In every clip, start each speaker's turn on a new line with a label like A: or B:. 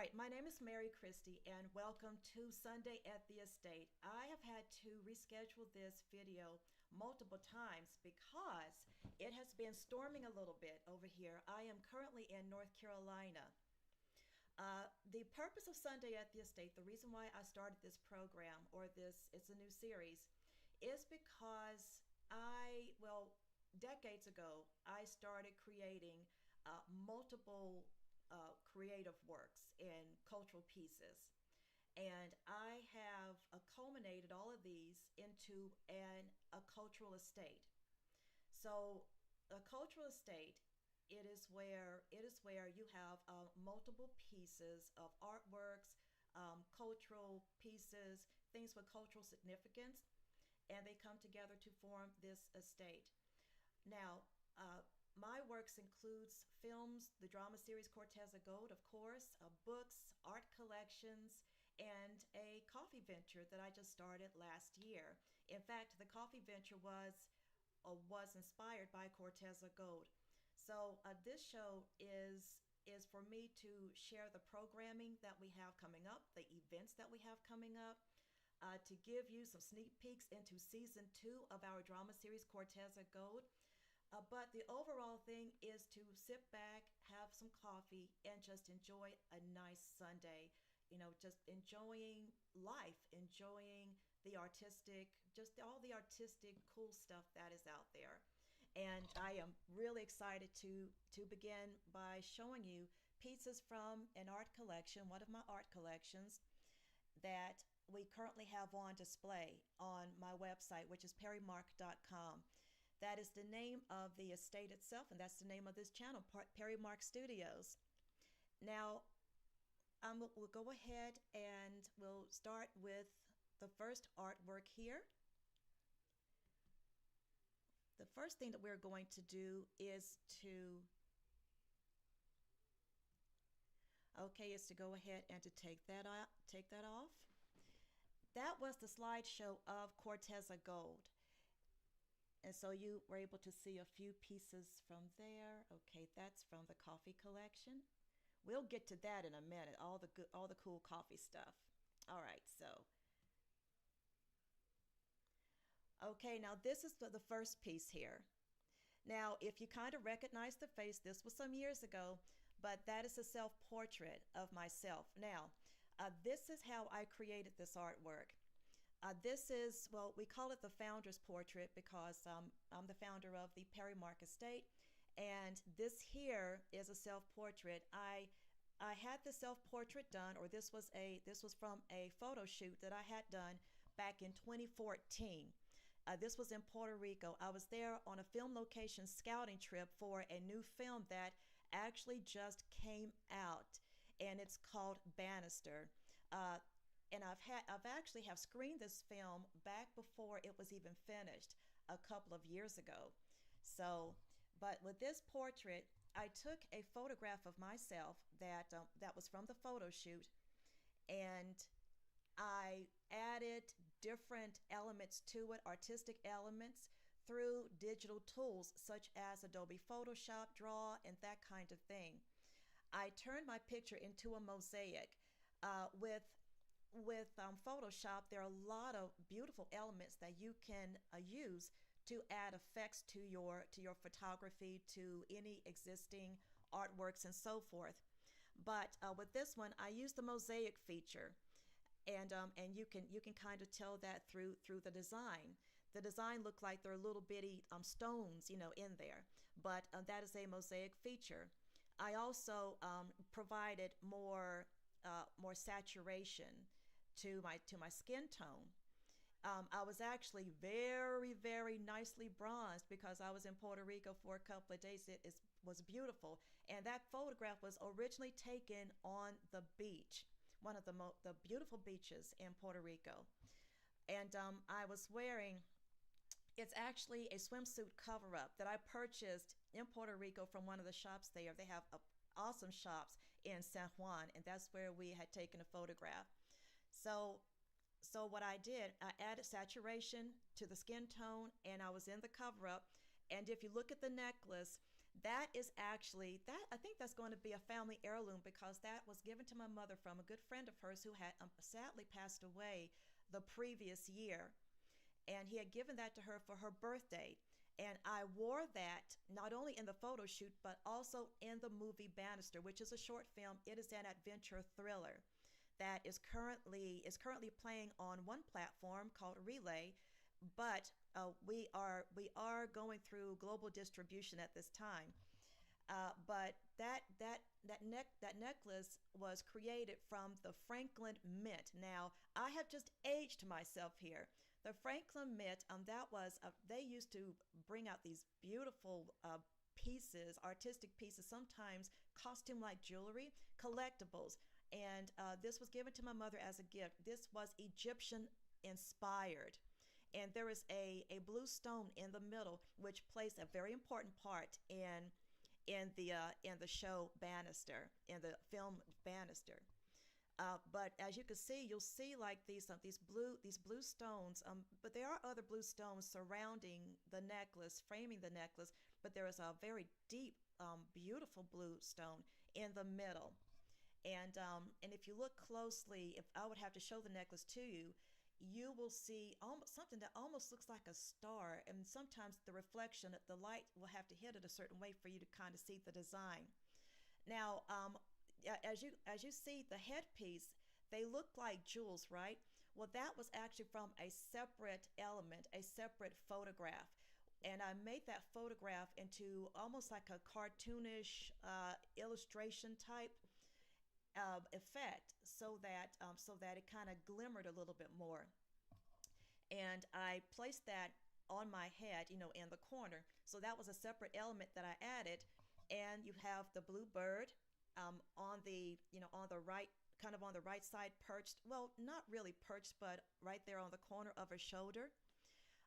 A: right, my name is Mary Christie, and welcome to Sunday at the Estate. I have had to reschedule this video multiple times because it has been storming a little bit over here. I am currently in North Carolina. The purpose of Sunday at the Estate, the reason why I started this program, or it's a new series, is because decades ago, I started creating multiple creative works and cultural pieces. And I have culminated all of these into a cultural estate. So a cultural estate, it is where you have multiple pieces of artworks, cultural pieces, things with cultural significance, and they come together to form this estate. Now, my works includes films, the drama series Corteza Gold, of course, books, art collections, and a coffee venture that I just started last year. In fact, the coffee venture was inspired by Corteza Gold. So this show is for me to share the programming that we have coming up, the events that we have coming up, to give you some sneak peeks into season 2 of our drama series Corteza Gold. But the overall thing is to sit back, have some coffee, and just enjoy a nice Sunday. Just enjoying life, enjoying the artistic, just all the artistic, cool stuff that is out there. And I am really excited to begin by showing you pieces from an art collection, one of my art collections, that we currently have on display on my website, which is perrymark.com. That is the name of the estate itself, and that's the name of this channel, Perry Mark Studios. Now, we'll go ahead and we'll start with the first artwork here. The first thing that we're going to do is to go ahead and to take that off. That was the slideshow of Corteza Gold. And so you were able to see a few pieces from there. Okay, that's from the coffee collection. We'll get to that in a minute, all the cool coffee stuff. All right, so. Okay, now this is the first piece here. Now, if you kind of recognize the face, this was some years ago, but that is a self-portrait of myself. Now, this is how I created this artwork. This is, well, we call it the founder's portrait because I'm the founder of the Perry Mark Estate, and this here is a self-portrait. I had the self-portrait done, or this was from a photo shoot that I had done back in 2014. This was in Puerto Rico. I was there on a film location scouting trip for a new film that actually just came out, and it's called Bannister. And I've actually have screened this film back before it was even finished a couple of years ago. So, but with this portrait, I took a photograph of myself that was from the photo shoot, and I added different elements to it, artistic elements, through digital tools such as Adobe Photoshop, Draw, and that kind of thing. I turned my picture into a mosaic. With Photoshop, there are a lot of beautiful elements that you can use to add effects to your photography, to any existing artworks and so forth. But with this one, I use the mosaic feature, and you can kind of tell that through the design. The design look like there are little bitty stones, in there, but that is a mosaic feature. I also provided more saturation to my skin tone. I was actually very, very nicely bronzed because I was in Puerto Rico for a couple of days. It was beautiful, and that photograph was originally taken on the beach, one of the beautiful beaches in Puerto Rico. And I was wearing, it's actually a swimsuit cover-up that I purchased in Puerto Rico from one of the shops there. They have awesome shops in San Juan, and that's where we had taken a photograph. So what I did, I added saturation to the skin tone, and I was in the cover-up. And if you look at the necklace, That is actually that I think that's going to be a family heirloom because that was given to my mother from a good friend of hers who had sadly passed away the previous year, and he had given that to her for her birthday. And I wore that not only in the photo shoot but also in the movie Bannister, which is a short film. It is an adventure thriller that is currently playing on one platform called Relay, but we are going through global distribution at this time. But that necklace was created from the Franklin Mint. Now I have just aged myself here. The Franklin Mint, they used to bring out these beautiful pieces, artistic pieces, sometimes costume like jewelry, collectibles. And this was given to my mother as a gift. This was Egyptian inspired. And there is a blue stone in the middle, which plays a very important part in the show Bannister, in the film Bannister. But as you can see, you'll see like these blue stones. But there are other blue stones surrounding the necklace, framing the necklace. But there is a very deep, beautiful blue stone in the middle. And if you look closely, if I would have to show the necklace to you, you will see almost something that almost looks like a star. And sometimes the reflection, the light will have to hit it a certain way for you to kind of see the design. Now, as you see the headpiece, they look like jewels, right? Well, that was actually from a separate element, a separate photograph. And I made that photograph into almost like a cartoonish illustration type effect, so that it kind of glimmered a little bit more. And I placed that on my head, in the corner. So that was a separate element that I added. And you have the blue bird on the right, kind of on the right side, perched. Well, not really perched, but right there on the corner of her shoulder.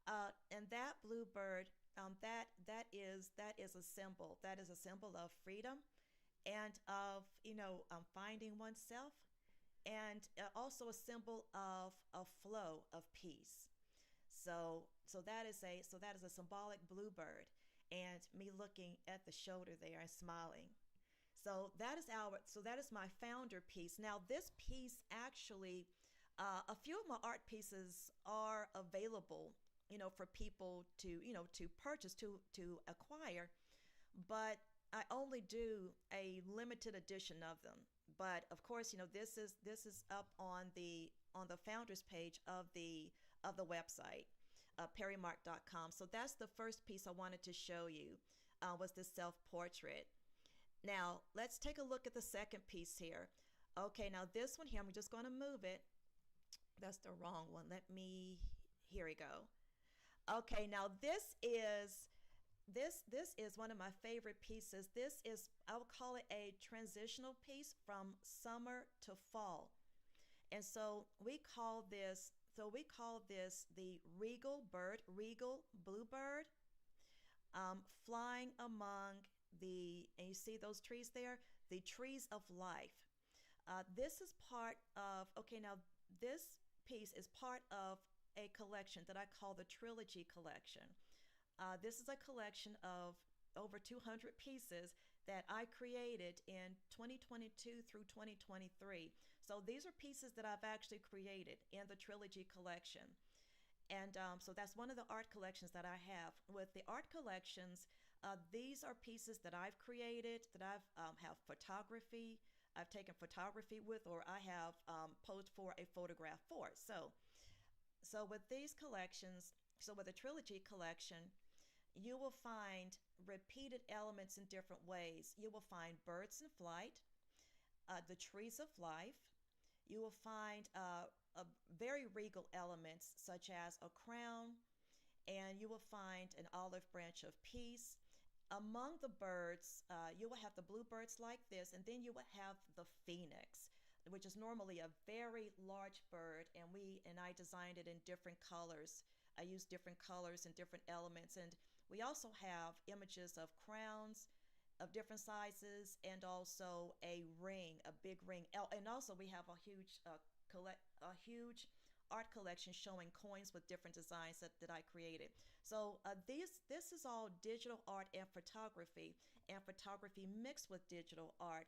A: And that blue bird, that is a symbol. That is a symbol of freedom and of finding oneself, and also a symbol of a flow of peace. So that is a symbolic bluebird, and me looking at the shoulder there and smiling. So that is my founder piece. Now this piece actually, a few of my art pieces are available, for people to purchase, to acquire, but I only do a limited edition of them. But of course, this is up on the founders page of the website, perrymark.com. So that's the first piece I wanted to show you, was this self portrait. Now let's take a look at the second piece here. Okay, now this one here, I'm just going to move it. That's the wrong one. Here we go. Okay, now this is one of my favorite pieces. This is, I would call it a transitional piece from summer to fall. And so we call this the regal bluebird, flying among and you see those trees there, the trees of life. This is part of, okay, now this piece is part of a collection that I call the Trilogy Collection. This is a collection of over 200 pieces that I created in 2022 through 2023. So these are pieces that I've actually created in the Trilogy Collection. And so that's one of the art collections that I have. With the art collections, these are pieces that I've created, that have photography. I've taken photography with, or I have posed for a photograph for. So with these collections, so with the Trilogy Collection, you will find repeated elements in different ways. You will find birds in flight, the trees of life. You will find very regal elements such as a crown, and you will find an olive branch of peace. Among the birds, you will have the bluebirds like this, and then you will have the phoenix, which is normally a very large bird, and I designed it in different colors. I used different colors and different elements, and we also have images of crowns of different sizes, and also a ring, a big ring. And also we have a huge art collection showing coins with different designs that I created. So this is all digital art and photography mixed with digital art.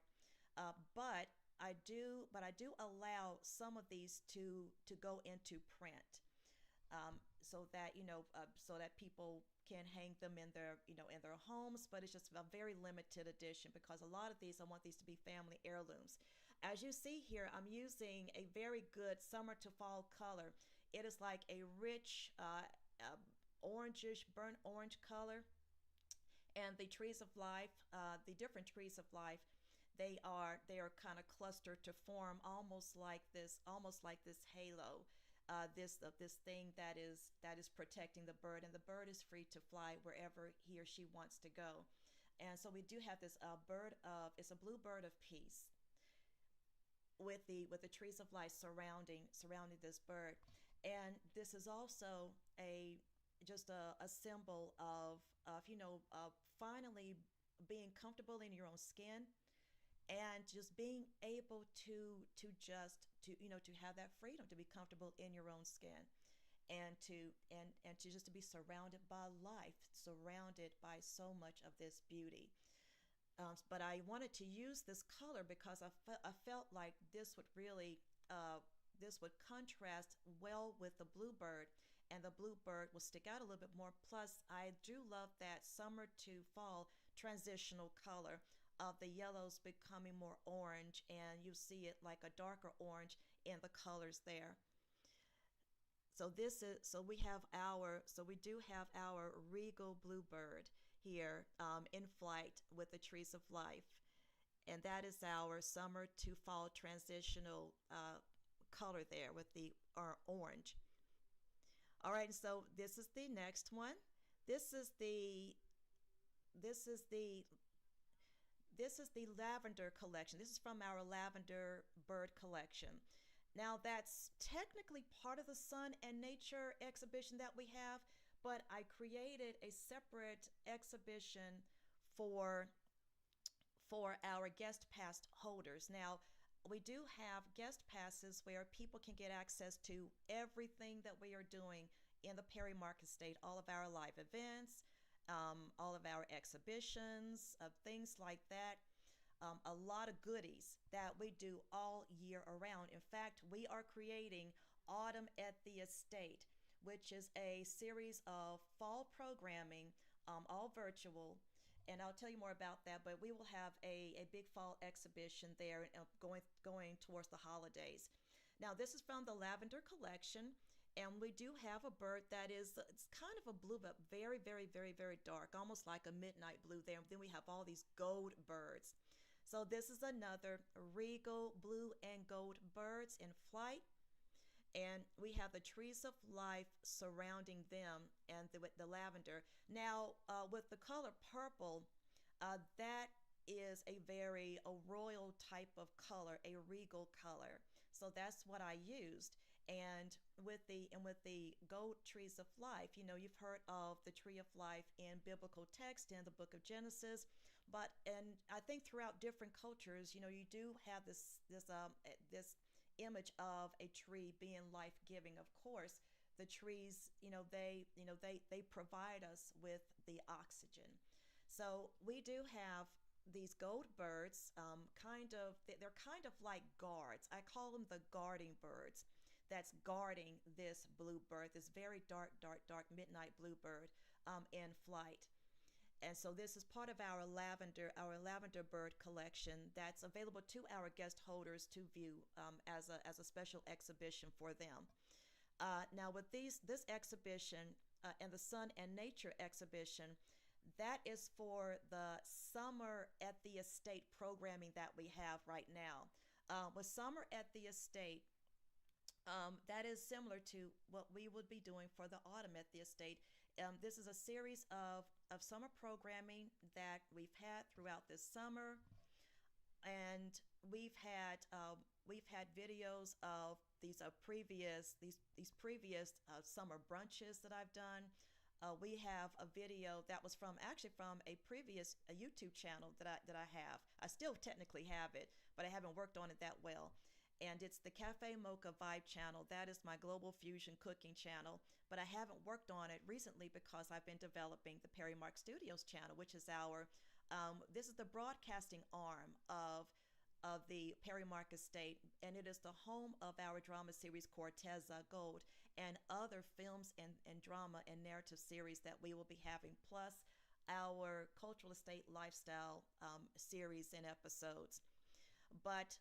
A: But I do allow some of these to go into print, so that so that people can hang them in their in their homes. But it's just a very limited edition because a lot of these, I want these to be family heirlooms. As you see here, I'm using a very good summer to fall color. It is like a rich orangish burnt orange color. And the trees of life, the different trees of life, they are kind of clustered to form almost like this halo, this thing that is protecting the bird, and the bird is free to fly wherever he or she wants to go. And so we do have this bird of it's a blue bird of peace with the trees of life surrounding this bird. And this is also a just a symbol of finally being comfortable in your own skin, and just being able to have that freedom to be comfortable in your own skin, and to just to be surrounded by life, surrounded by so much of this beauty. But I wanted to use this color because I felt like this would contrast well with the bluebird, and the bluebird will stick out a little bit more. Plus, I do love that summer to fall transitional color of the yellows becoming more orange, and you see it like a darker orange in the colors there. So we do have our regal bluebird here, in flight with the trees of life, and that is our summer to fall transitional color there with the orange. All right, so this is the next one. This is the this is the this is the lavender collection. This is from our lavender bird collection. Now, that's technically part of the Sun and Nature exhibition that we have, but I created a separate exhibition for our guest pass holders. Now, we do have guest passes where people can get access to everything that we are doing in the Perry Market State, all of our live events, all of our exhibitions, things like that. A lot of goodies that we do all year around. In fact, we are creating Autumn at the Estate, which is a series of fall programming, all virtual. And I'll tell you more about that, but we will have a big fall exhibition there, going towards the holidays. Now, this is from the Lavender Collection, and we do have a bird that is, it's kind of a blue, but very, very, very, very dark, almost like a midnight blue there. And then we have all these gold birds. So this is another regal blue and gold birds in flight. And we have the trees of life surrounding them, and with the lavender. Now, with the color purple, that is a royal type of color, a regal color. So that's what I used. And with the gold trees of life, you've heard of the tree of life in biblical text in the book of Genesis, and I think throughout different cultures, you do have this image of a tree being life-giving. Of course, the trees, they provide us with the oxygen. So we do have these gold birds, they're kind of like guards. I call them the guarding birds, that's guarding this bluebird, this very dark, dark, dark midnight bluebird, in flight. And so this is part of our lavender bird collection that's available to our guest holders to view, as a special exhibition for them. Now, with this exhibition, and the Sun and Nature exhibition, that is for the Summer at the Estate programming that we have right now. With Summer at the Estate, that is similar to what we would be doing for the Autumn at the Estate. This is a series of summer programming that we've had throughout this summer, and we've had videos of these previous summer brunches that I've done. We have a video that was from a previous YouTube channel that I have. I still technically have it, but I haven't worked on it that well. and it's the Cafe Mocha Vibe channel. That is my global fusion cooking channel, but I haven't worked on it recently because I've been developing the Perry Mark Studios channel, which is our this is the broadcasting arm of the Perry Mark estate, and it is the home of our drama series Corteza Gold and other films and drama and narrative series that we will be having, plus our cultural estate lifestyle series and episodes. But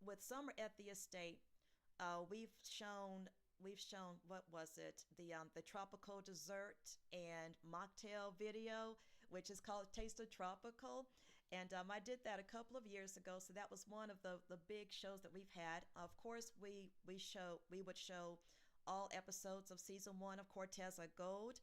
A: with Summer at the Estate, we've shown what was it, the tropical dessert and mocktail video, which is called Taste of Tropical. And I did that a couple of years ago, so that was one of the big shows that we've had. Of course, we would show all episodes of season 1 of Corteza Gold.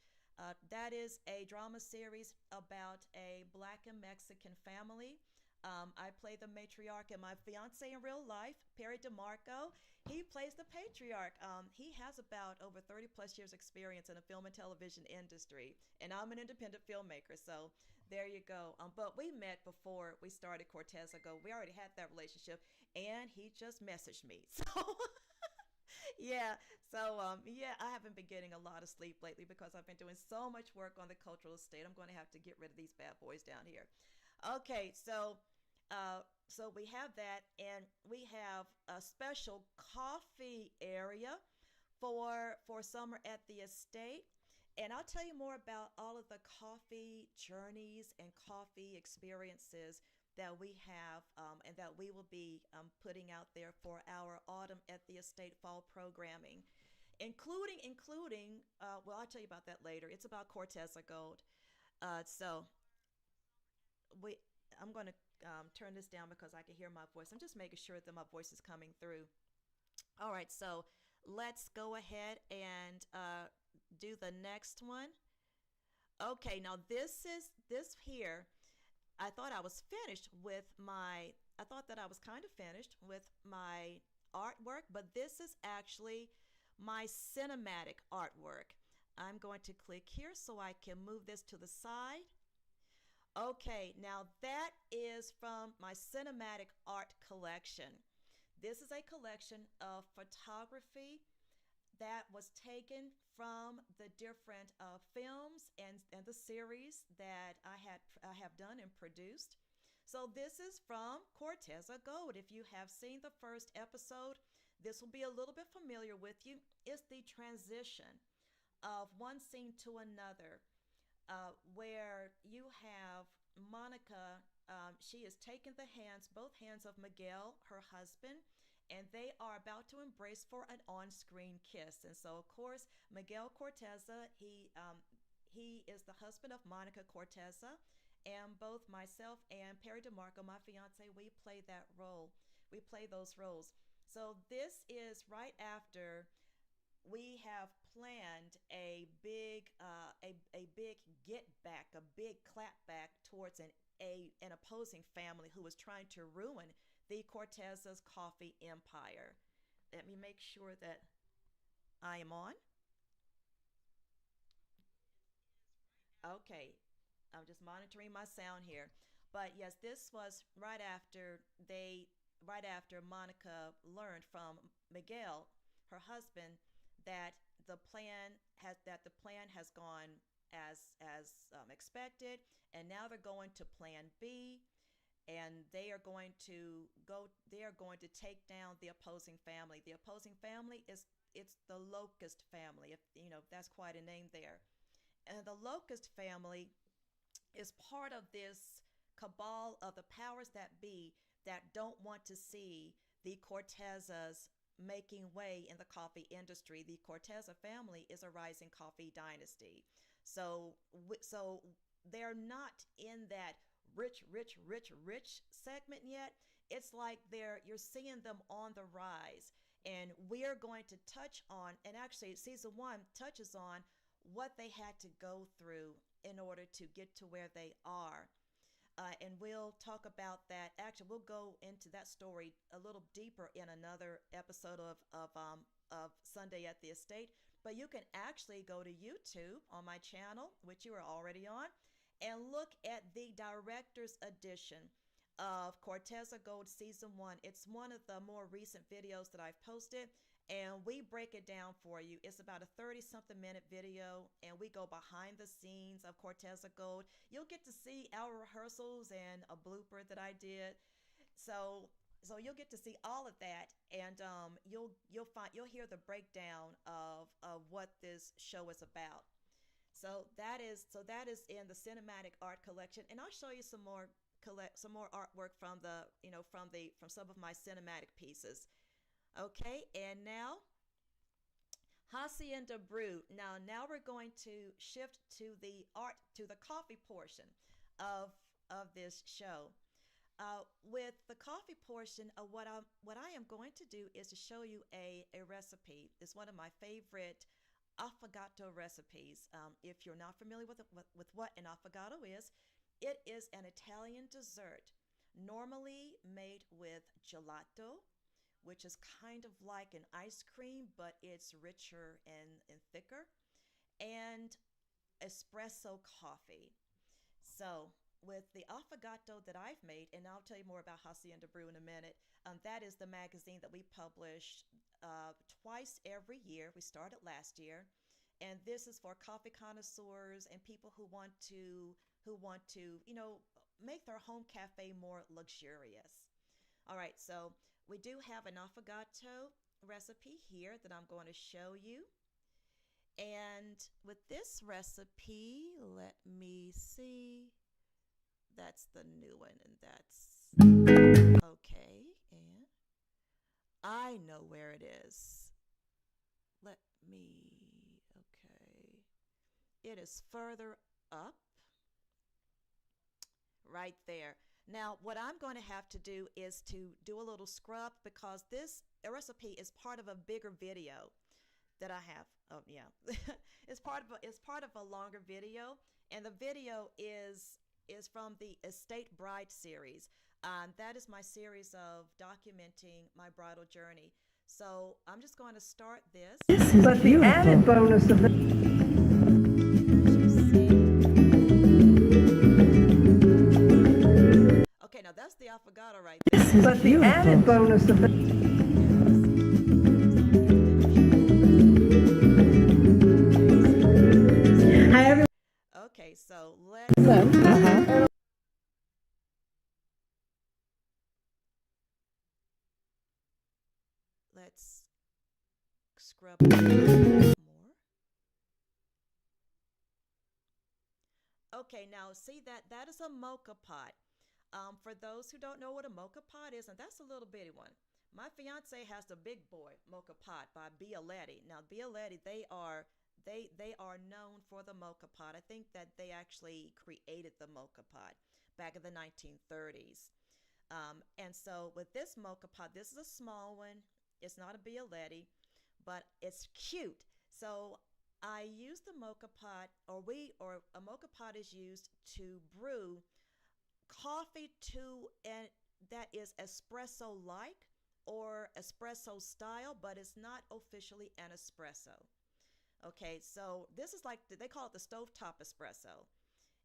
A: That is a drama series about a Black and Mexican family. I play the matriarch, and my fiance in real life, Perry DeMarco, he plays the patriarch. He has about over 30 plus years experience in the film and television industry, and I'm an independent filmmaker, so there you go. But we met before we started Corteza Go. We already had that relationship, and he just messaged me. So yeah, so I haven't been getting a lot of sleep lately because I've been doing so much work on the cultural estate. I'm going to have to get rid of these bad boys down here. Okay, so we have that, and we have a special coffee area for summer at the estate. And I'll tell you more about all of the coffee journeys and coffee experiences that we have, and that we will be putting out there for our autumn at the estate fall programming, including. Well, I'll tell you about that later. It's about Corteza Gold. So we I'm going to turn this down because I can hear my voice. I'm just making sure that my voice is coming through. All right, so let's go ahead and do the next one. Okay, now this here. I thought that I was kind of finished with my artwork, but this is actually my cinematic artwork. I'm going to click here so I can move this to the side. Okay, now that is from my cinematic art collection. This is a collection of photography that was taken from the different films and the series that I have done and produced. So this is from Corteza Gold. If you have seen the first episode, this will be a little bit familiar with you. It's the transition of one scene to another, where you have Monica. She is taking both hands of Miguel, her husband, and they are about to embrace for an on-screen kiss. And so, of course, Miguel Corteza, he is the husband of Monica Corteza, and both myself and Perry DeMarco, my fiance, we play that role. We play those roles. So this is right after we have planned a big get back, a big clap back towards an opposing family who was trying to ruin the Corteza's coffee empire. Let me make sure that I am on. Okay, I'm just monitoring my sound here. But yes, this was right after Monica learned from Miguel, her husband, that the plan has gone as expected, and now they're going to Plan B, and they are going to take down the opposing family. The opposing family it's the Locust family, if that's quite a name there. And the Locust family is part of this cabal of the powers that be that don't want to see the Cortezas making way in the coffee industry. The Corteza family is a rising coffee dynasty. So they're not in that rich segment yet. It's like you're seeing them on the rise. And we're going to touch on, and actually season 1 touches on what they had to go through in order to get to where they are. And we'll talk about that. Actually, we'll go into that story a little deeper in another episode of Sunday at the Estate. But you can actually go to YouTube on my channel, which you are already on, and look at the director's edition of Corteza Gold Season 1. It's one of the more recent videos that I've posted, and we break it down for you. It's about a 30-something minute video, and we go behind the scenes of Corteza Gold. You'll get to see our rehearsals and a blooper that I did. So you'll get to see all of that, and you'll hear the breakdown of what this show is about. So that is in the cinematic art collection, and I'll show you some more artwork from from some of my cinematic pieces. Okay, and now Hacienda Brew. Now we're going to shift to the coffee portion of this show. With the coffee portion, what I am going to do is to show you a recipe. It's one of my favorite affogato recipes. If you're not familiar with what an affogato is, it is an Italian dessert, normally made with gelato, which is kind of like an ice cream, but it's richer and thicker, and espresso coffee. So with the affogato that I've made, and I'll tell you more about Hacienda Brew in a minute, that is the magazine that we publish twice every year. We started last year, and this is for coffee connoisseurs and people who want to make their home cafe more luxurious. All right, so we do have an affogato recipe here that I'm going to show you. And with this recipe, let me see. That's the new one, and that's okay. And I know where it is. Okay. It is further up, right there. Now, what I'm going to have to do is to do a little scrub, because this recipe is part of a bigger video that I have. Oh yeah, it's part of a longer video, and the video is from the Estate Bride series. That is my series of documenting my bridal journey. So I'm just going to start this.
B: But the added bonus of it.
A: Okay, now that's the affogato right there.
B: But the added bonus of it. Hi, everyone.
A: Okay, so let's scrub a little more. Okay, now see that is a mocha pot. For those who don't know what a mocha pot is, and that's a little bitty one. My fiance has the big boy mocha pot by Bialetti. Now Bialetti, they are known for the mocha pot. I think that they actually created the mocha pot back in the 1930s. And so with this mocha pot, this is a small one. It's not a Bialetti, but it's cute. So I use the mocha pot, or a mocha pot is used to brew coffee and that is espresso-like or espresso style, but it's not officially an espresso. Okay, so this is like, they call it the stovetop espresso.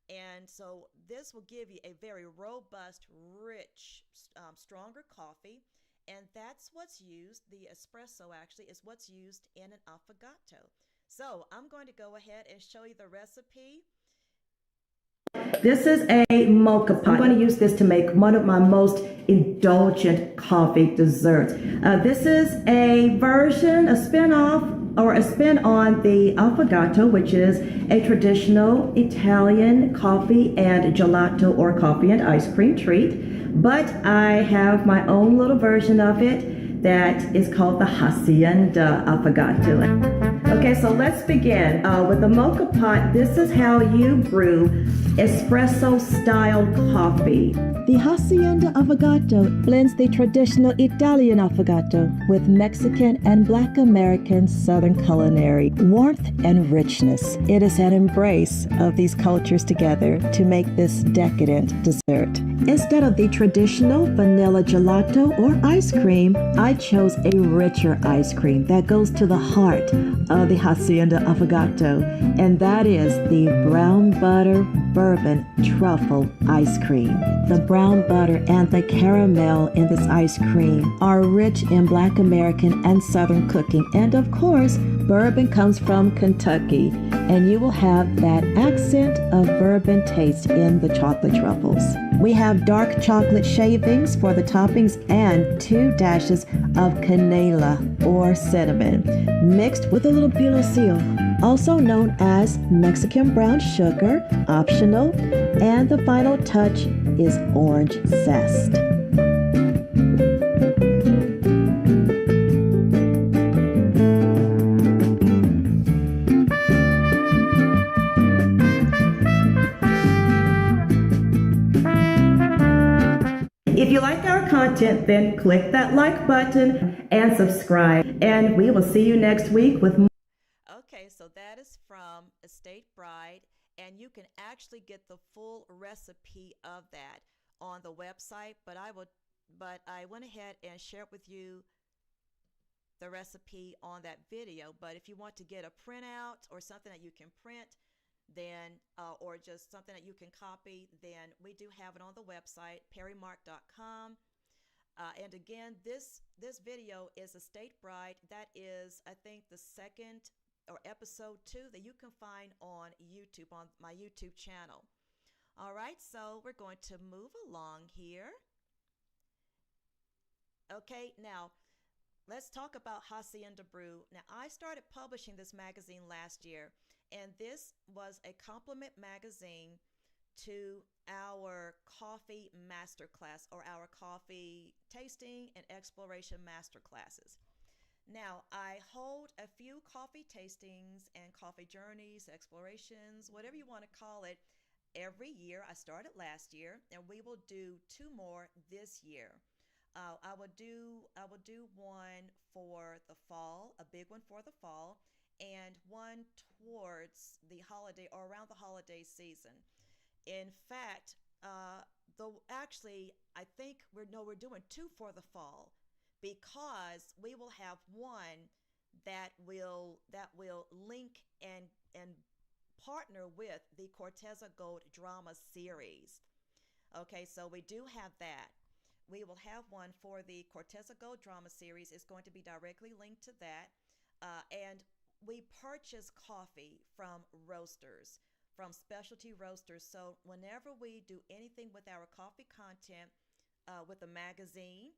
A: And so this will give you a very robust, rich, stronger coffee. And that's what's used, the espresso actually is what's used in an affogato. So I'm going to go ahead and show you the recipe.
B: This is a mocha pot. I'm going to use this to make one of my most indulgent coffee desserts. This is a version, a spin-off, or a spin on the affogato, which is a traditional Italian coffee and gelato or coffee and ice cream treat. But I have my own little version of it that is called the Hacienda Affogato. Okay, so let's begin. With the mocha pot, this is how you brew espresso-style coffee.
C: The Hacienda Affogato blends the traditional Italian affogato with Mexican and Black American Southern culinary warmth and richness. It is an embrace of these cultures together to make this decadent dessert. Instead of the traditional vanilla gelato or ice cream, I chose a richer ice cream that goes to the heart of the Hacienda Affogato, and that is the brown butter bourbon truffle ice cream. The brown butter and the caramel in this ice cream are rich in Black American and Southern cooking. And of course, bourbon comes from Kentucky, and you will have that accent of bourbon taste in the chocolate truffles. We have dark chocolate shavings for the toppings and 2 dashes of canela or cinnamon, mixed with a little piloncillo, also known as Mexican brown sugar, optional, and the final touch is orange zest.
B: If you like our content, then click that like button and subscribe. And we will see you next week with more.
A: Okay, so that is from Estate Bride, and you can actually get the full recipe of that on the website, but I went ahead and shared with you the recipe on that video. But if you want to get a printout or something that you can print, then or just something that you can copy, then we do have it on the website, perrymark.com. And again, this video is Estate Bride. That is, I think, the second or episode 2 that you can find on YouTube, on my YouTube channel. All right, so we're going to move along here. Okay, now let's talk about Hacienda Brew. Now, I started publishing this magazine last year, and this was a compliment magazine to our coffee masterclass, or our coffee tasting and exploration masterclasses. Now, I hold a few coffee tastings and coffee journeys, explorations, whatever you want to call it, every year. I started last year, and we will do 2 more this year. I will do one for the fall, a big one for the fall, and one towards the holiday or around the holiday season. In fact, I think we're doing 2 for the fall, because we will have one that will link and partner with the Corteza Gold drama series. Okay, so we do have that. We will have one for the Corteza Gold drama series. It's going to be directly linked to that. And we purchase coffee from roasters, from specialty roasters. So whenever we do anything with our coffee content, with a magazine,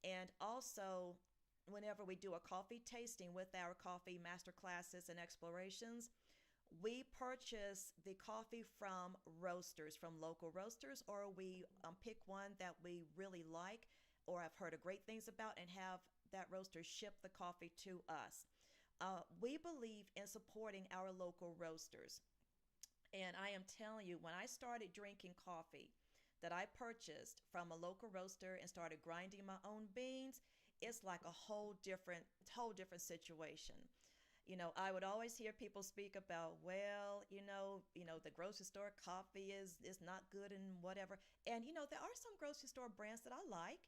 A: and also whenever we do a coffee tasting with our coffee masterclasses and explorations, we purchase the coffee from roasters, from local roasters, or we pick one that we really like or have heard great things about and have that roaster ship the coffee to us. We believe in supporting our local roasters. And I am telling you, when I started drinking coffee that I purchased from a local roaster and started grinding my own beans, it's like a whole different situation. You know, I would always hear people speak about, well, the grocery store coffee is not good and whatever. And, there are some grocery store brands that I like,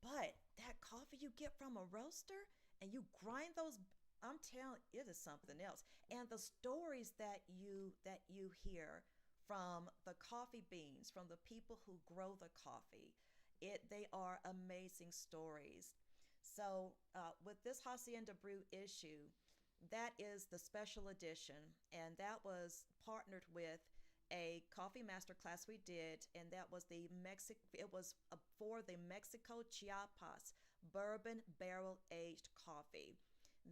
A: but that coffee you get from a roaster and you grind those, I'm telling you, it is something else. And the stories that you hear from the coffee beans, from the people who grow the coffee, they are amazing stories. So with this Hacienda Brew issue, that is the special edition, and that was partnered with a coffee masterclass we did, and that was for the Mexico Chiapas bourbon barrel aged coffee.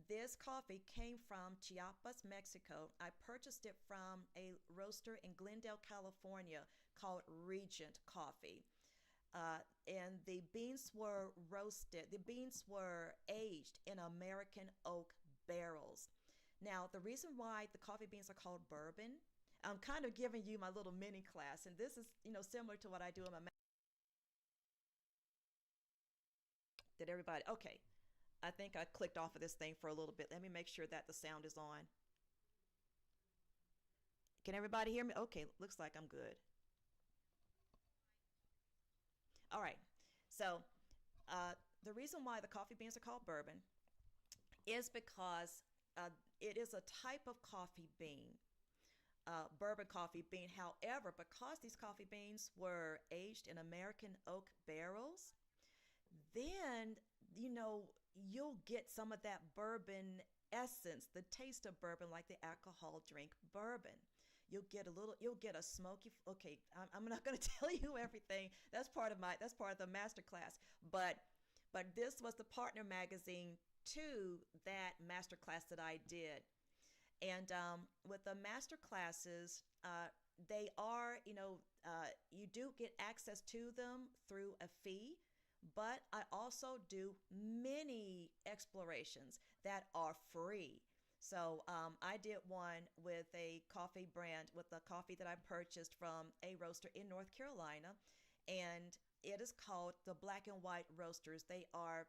A: This coffee came from Chiapas, Mexico. I purchased it from a roaster in Glendale, California called Regent Coffee. And the beans were roasted. The beans were aged in American oak barrels. Now, the reason why the coffee beans are called bourbon, I'm kind of giving you my little mini class, and this is, similar to what I do in my. Did everybody? Okay. I think I clicked off of this thing for a little bit. Let me make sure that the sound is on. Can everybody hear me? Okay, looks like I'm good. All right. So, the reason why the coffee beans are called bourbon is because it is a type of coffee bean bourbon coffee bean. However, because these coffee beans were aged in American oak barrels, then you'll get some of that bourbon essence, the taste of bourbon, like the alcohol drink bourbon. You'll get a smoky. Okay, I'm not going to tell you everything. That's part of the master class. But this was the partner magazine to that master class that I did. And with the master classes, they are, you do get access to them through a fee, but I also do many explorations that are free. So I did one with a coffee brand, with a coffee that I purchased from a roaster in North Carolina, and it is called the Black and White Roasters. They are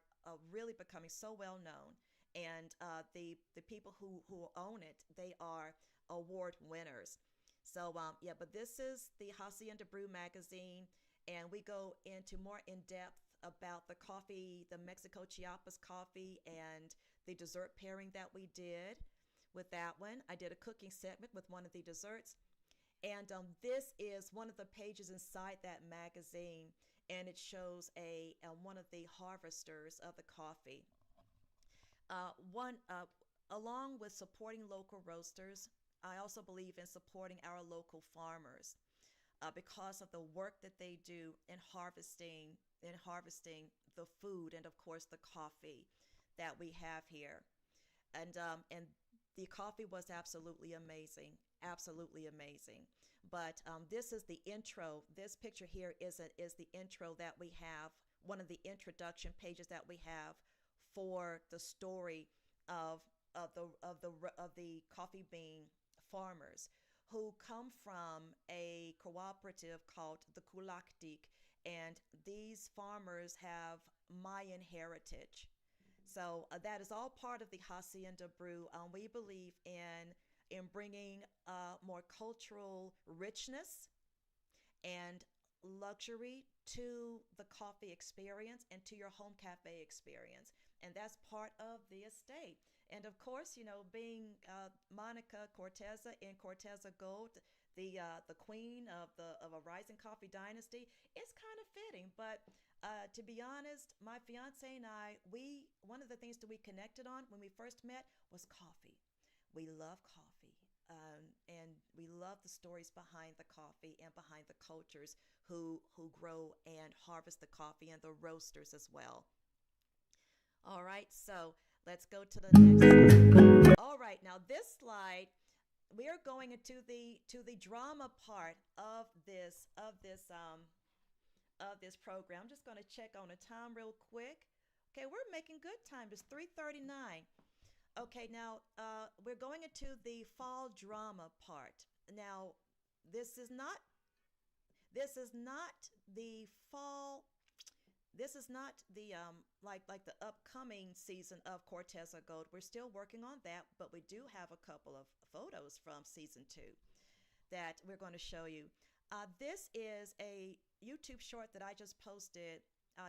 A: really becoming so well known, and the people who own it, they are award winners. So yeah, but this is the Hacienda Brew magazine, and we go into more in depth about the coffee, the Mexico Chiapas coffee, and the dessert pairing that we did with that one. I did a cooking segment with one of the desserts, and this is one of the pages inside that magazine, and it shows one of the harvesters of the coffee. Along with supporting local roasters, I also believe in supporting our local farmers because of the work that they do in harvesting the food and of course the coffee that we have here. And the coffee was absolutely amazing, absolutely amazing. But this is the intro. This picture here is the intro that we have, one of the introduction pages that we have for the story of the coffee bean farmers who come from a cooperative called the Kulakdik, and these farmers have Mayan heritage. So that is all part of the Hacienda Brew. We believe in bringing more cultural richness and luxury to the coffee experience and to your home cafe experience. And that's part of the estate. And of course, being Monica Corteza in Corteza Gold, the queen of a rising coffee dynasty, it's kind of fitting. But to be honest, my fiance and I, one of the things that we connected on when we first met was coffee. We love coffee. And we love the stories behind the coffee and behind the cultures who grow and harvest the coffee, and the roasters as well. All right, so let's go to the next slide. All right, now this slide, we are going into the drama part of this program. I'm just going to check on the time real quick. Okay, we're making good time. It's 3:39. Okay, now we're going into the fall drama part. Now, this is not the fall. This is not the like the upcoming season of Corteza Gold. We're still working on that, but we do have a couple of photos from season 2 that we're going to show you. This is a YouTube short that I just posted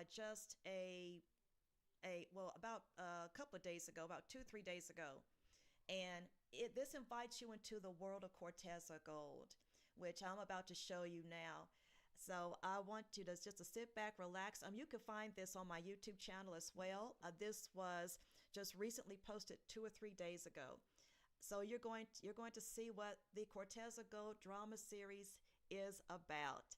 A: just about a couple of days ago, about 2-3 days ago. And this invites you into the world of Corteza Gold, which I'm about to show you now. So I want you to just to sit back, relax. You can find this on my YouTube channel as well. This was just recently posted 2 or 3 days ago. So you're going to see what the Corteza Gold drama series is about.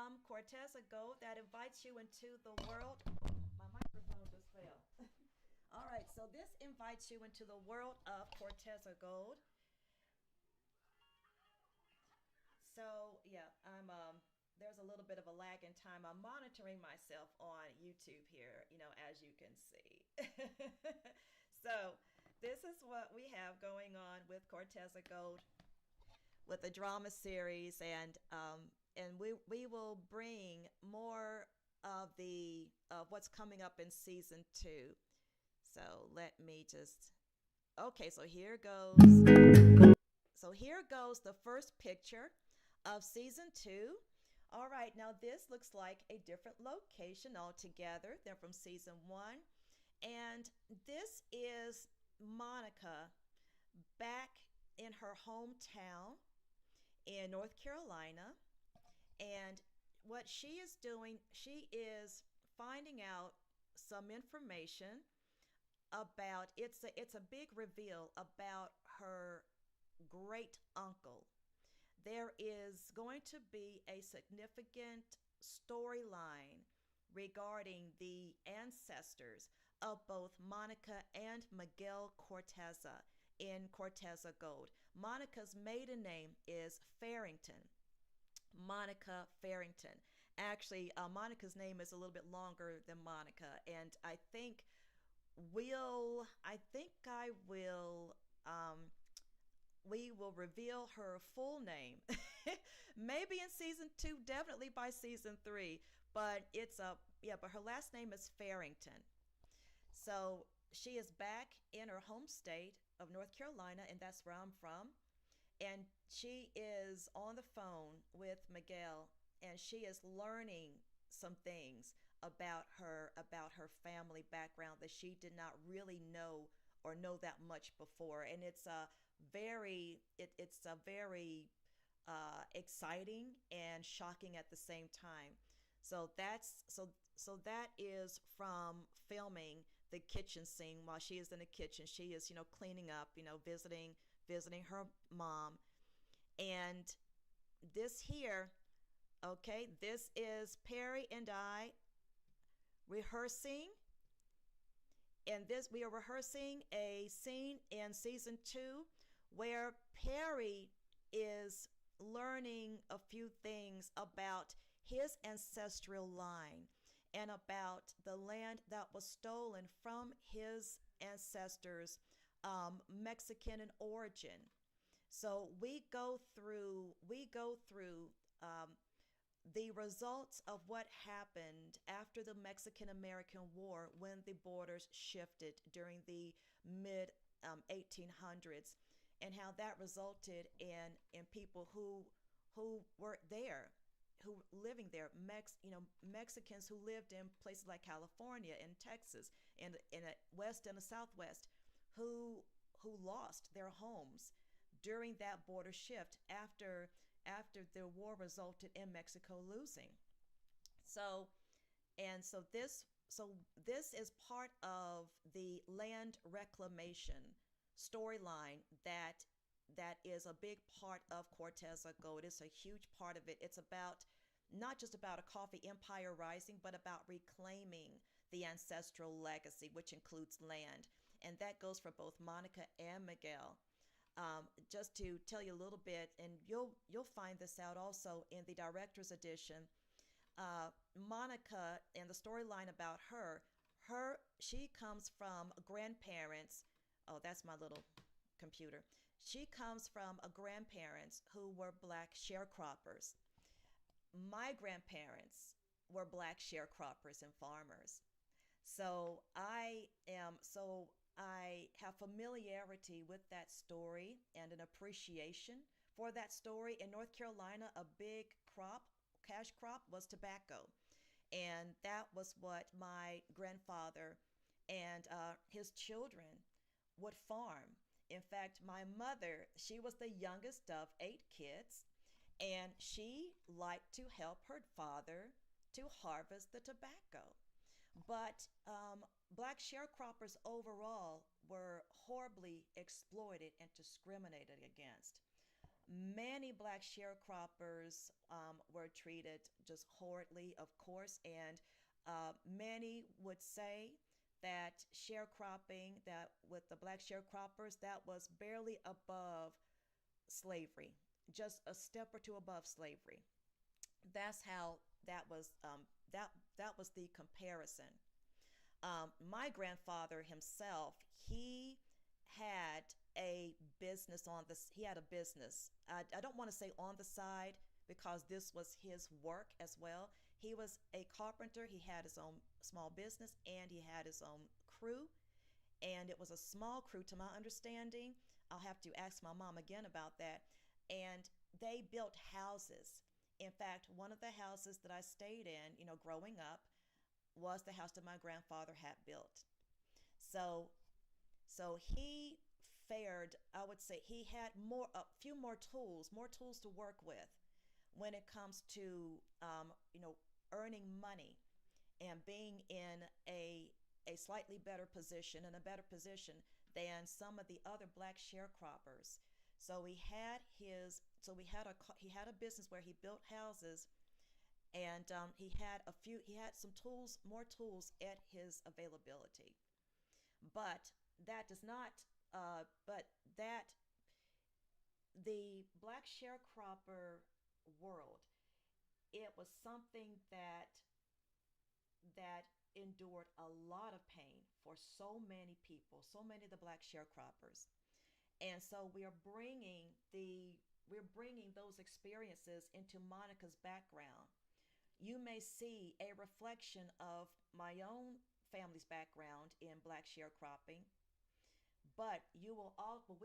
A: from Corteza Gold that invites you into the world. My microphone just fell. All right, so this invites you into the world of Corteza Gold. So yeah, I'm there's a little bit of a lag in time. I'm monitoring myself on YouTube here, as you can see. So this is what we have going on with Corteza Gold with the drama series, and we will bring more of what's coming up in season 2. So let me just okay. So here goes the first picture of season 2. All right, now this looks like a different location altogether than from season 1. And this is Monica back in her hometown in North Carolina. And what she is doing, she is finding out some information about it's a big reveal about her great uncle. There is going to be a significant storyline regarding the ancestors of both Monica and Miguel Corteza in Corteza Gold. Monica's maiden name is Farrington. Monica Farrington. Actually, Monica's name is a little bit longer than Monica, and I think I will we will reveal her full name. Maybe in season 2, definitely by season 3. But but her last name is Farrington. So she is back in her home state of North Carolina, and that's where I'm from. And she is on the phone with Miguel, and she is learning some things about her family background that she did not really know or know that much before. And it's a very exciting and shocking at the same time. So that is from filming the kitchen scene. While she is in the kitchen, she is cleaning up, visiting her mom. And this here, okay, this is Perry and I rehearsing. And this we are rehearsing a scene in season 2 where Perry is learning a few things about his ancestral line and about the land that was stolen from his ancestors, Mexican in origin. So we go through the results of what happened after the Mexican American War when the borders shifted during the mid 1800s, and how that resulted in people who were there, who living there, Mexicans who lived in places like California and Texas and in the west and the southwest, who lost their homes during that border shift after the war resulted in Mexico losing. So this is part of the land reclamation storyline that is a big part of Corteza Gold. It's a huge part of it. It's about not just about a coffee empire rising, but about reclaiming the ancestral legacy, which includes land. And that goes for both Monica and Miguel. Just to tell you a little bit, and you'll find this out also in the director's edition. Monica and the storyline about she comes from grandparents. Oh, that's my little computer. She comes from a grandparents who were black sharecroppers. My grandparents were black sharecroppers and farmers. So I have familiarity with that story and an appreciation for that story. In North Carolina, a big cash crop was tobacco. And that was what my grandfather and his children would farm. In fact, my mother, she was the youngest of 8 kids, and she liked to help her father to harvest the tobacco. But black sharecroppers overall were horribly exploited and discriminated against. Many black sharecroppers were treated just horridly, of course, and many would say that sharecropping, that with the black sharecroppers, that was barely above slavery, just a step or two above slavery. That's how that was the comparison. My grandfather himself, he had a business on this. He had a business. I don't want to say on the side because this was his work as well. He was a carpenter. He had his own small business and he had his own crew. And it was a small crew, to my understanding. I'll have to ask my mom again about that. And they built houses. In fact, one of the houses that I stayed in, growing up, was the house that my grandfather had built. So he fared, I would say he had a few more tools to work with when it comes to earning money and being in a slightly better position and a better position than some of the other black sharecroppers. So he had a business where he built houses, and he had some tools, more tools at his availability. But that does not, but that the black sharecropper world, it was something that endured a lot of pain for so many people, so many of the black sharecroppers. And so we're bringing those experiences into Monica's background. You may see a reflection of my own family's background in black sharecropping, but we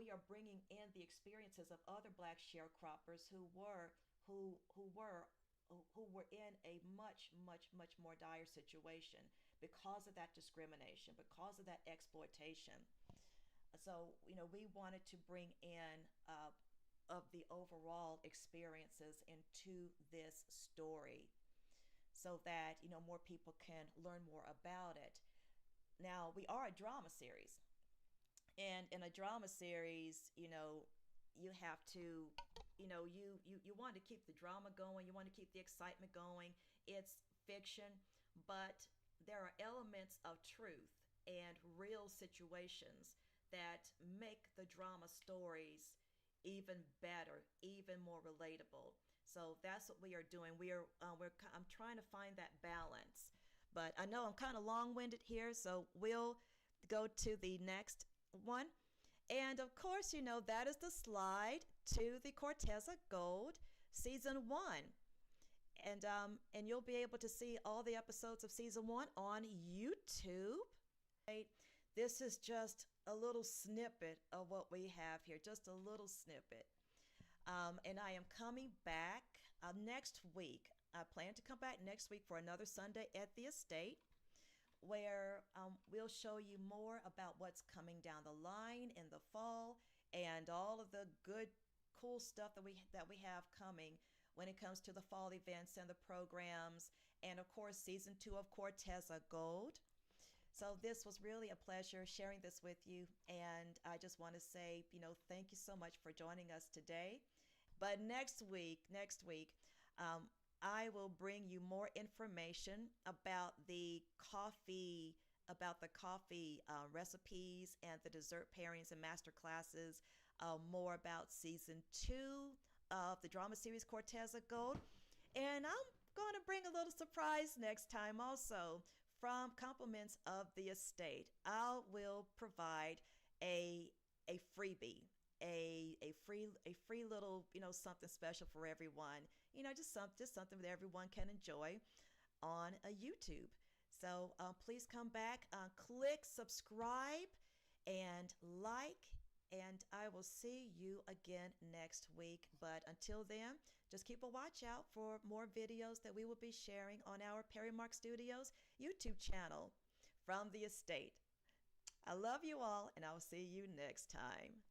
A: are bringing in the experiences of other black sharecroppers who were in a much more dire situation because of that discrimination, because of that exploitation. So we wanted to bring in of the overall experiences into this story so that more people can learn more about it. Now, we are a drama series, and in a drama series, you have to, you want to keep the drama going, you want to keep the excitement going. It's fiction, but there are elements of truth and real situations that make the drama stories even better, even more relatable. So that's what we are doing. I'm trying to find that balance. But I know I'm kind of long-winded here, so we'll go to the next one. And of course, that is the slide to the Corteza Gold season 1. And you'll be able to see all the episodes of season 1 on YouTube. Right? This is just a little snippet of what we have here, just a little snippet. And I am coming back next week. I plan to come back next week for another Sunday at the estate, where we'll show you more about what's coming down the line in the fall and all of the good, cool stuff that we have coming when it comes to the fall events and the programs, and of course season 2 of Corteza Gold. So this was really a pleasure sharing this with you, and I just want to say, thank you so much for joining us today. But next week, I will bring you more information about the coffee, recipes and the dessert pairings and master classes, more about season 2 of the drama series Corteza Gold. And I'm going to bring a little surprise next time also from Compliments of the Estate. I will provide a freebie, a free little, something special for everyone. Just something that everyone can enjoy on a YouTube. So please come back, click subscribe and like, and I will see you again next week. But until then, just keep a watch out for more videos that we will be sharing on our Perry Mark Studios YouTube channel from the estate. I love you all, and I will see you next time.